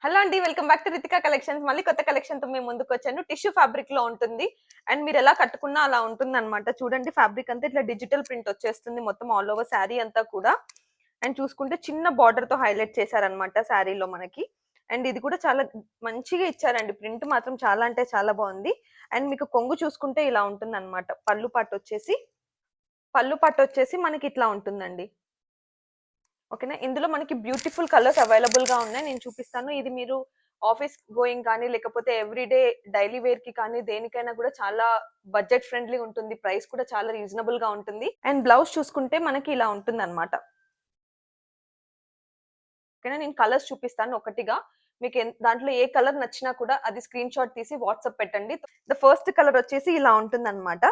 Hello అండి, welcome back to Ritika collections. మళ్ళీ కొత్త కలెక్షన్ తో మేము ముందుకు వచ్చాను. టిష్యూ ఫ్యాబ్రిక్ లో ఉంటుంది అండ్ మీరు ఎలా కట్టుకున్నా అలా ఉంటుంది అనమాట. చూడండి, ఫ్యాబ్రిక్ అంతా ఇట్లా డిజిటల్ ప్రింట్ వచ్చేస్తుంది మొత్తం ఆల్ ఓవర్ శారీ అంతా కూడా. అండ్ చూసుకుంటే చిన్న బార్డర్ తో హైలైట్ చేశారనమాట శారీలో మనకి. అండ్ ఇది కూడా చాలా మంచిగా ఇచ్చారండి, ప్రింట్ మాత్రం చాలా అంటే చాలా బాగుంది. అండ్ మీకు కొంగు చూసుకుంటే ఇలా ఉంటుంది అనమాట. పళ్ళు పట్టు వచ్చేసి మనకి ఇట్లా ఉంటుందండి. ఓకేనా, ఇందులో మనకి బ్యూటిఫుల్ కలర్స్ అవైలబుల్ గా ఉన్నాయి, నేను చూపిస్తాను. ఇది మీరు ఆఫీస్ గోయింగ్ కానీ లేకపోతే ఎవ్రీడే డైలీ వేర్ కి కానీ దేనికైనా కూడా చాలా బడ్జెట్ ఫ్రెండ్లీ ఉంటుంది. ప్రైస్ కూడా చాలా రీజనబుల్ గా ఉంటుంది. అండ్ బ్లౌజ్ చూసుకుంటే మనకి ఇలా ఉంటుంది అనమాట. ఓకేనా, నేను కలర్స్ చూపిస్తాను ఒకటిగా. మీకు దాంట్లో ఏ కలర్ నచ్చినా కూడా అది స్క్రీన్ షాట్ తీసి వాట్సాప్ పెట్టండి. ద ఫస్ట్ కలర్ వచ్చేసి ఇలా ఉంటుంది అనమాట.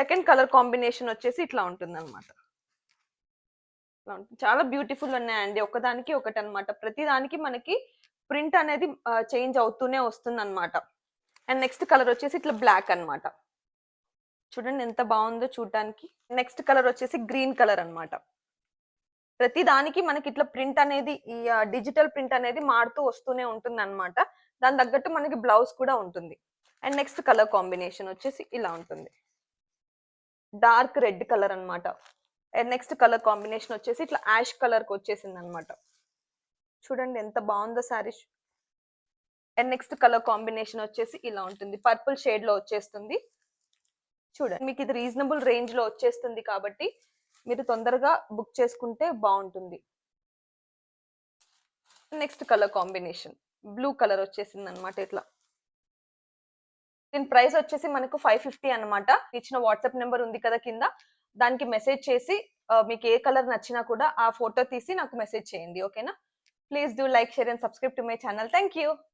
సెకండ్ కలర్ కాంబినేషన్ వచ్చేసి ఇట్లా ఉంటుంది అనమాట. చాలా బ్యూటిఫుల్ ఉన్నాయండి, ఒకదానికి ఒకటి అనమాట. ప్రతి దానికి మనకి ప్రింట్ అనేది చేంజ్ అవుతూనే వస్తుంది అనమాట. అండ్ నెక్స్ట్ కలర్ వచ్చేసి ఇట్లా బ్లాక్ అన్నమాట. చూడండి ఎంత బాగుందో చూడటానికి. నెక్స్ట్ కలర్ వచ్చేసి గ్రీన్ కలర్ అన్నమాట. ప్రతి దానికి మనకి ఇట్లా ప్రింట్ అనేది, ఈ డిజిటల్ ప్రింట్ అనేది మారుతూ వస్తూనే ఉంటుంది అనమాట. దాని తగ్గట్టు మనకి బ్లౌజ్ కూడా ఉంటుంది. అండ్ నెక్స్ట్ కలర్ కాంబినేషన్ వచ్చేసి ఇలా ఉంటుంది, డార్క్ రెడ్ కలర్ అన్నమాట. అండ్ నెక్స్ట్ కలర్ కాంబినేషన్ వచ్చేసి ఇట్లా యాష్ కలర్ కి వచ్చేసింది అనమాట. చూడండి ఎంత బాగుందో sari. And next colour combination వచ్చేసి ఇలా ఉంటుంది, పర్పుల్ షేడ్ లో వచ్చేస్తుంది. చూడండి, మీకు ఇది రీజనబుల్ రేంజ్ లో వచ్చేస్తుంది కాబట్టి మీరు తొందరగా బుక్ చేసుకుంటే బాగుంటుంది. Next colour combination blue colour వచ్చేసింది అనమాట. ఇట్లా దీని ప్రైస్ వచ్చేసి మనకు 550 అనమాట. ఇచ్చిన వాట్సాప్ నెంబర్ ఉంది కదా కింద, దానికి మెసేజ్ చేసి మీకు ఏ కలర్ నచ్చినా కూడా ఆ ఫోటో తీసి నాకు మెసేజ్ చేయండి. ఓకేనా, please do like, share and subscribe to my channel. Thank you.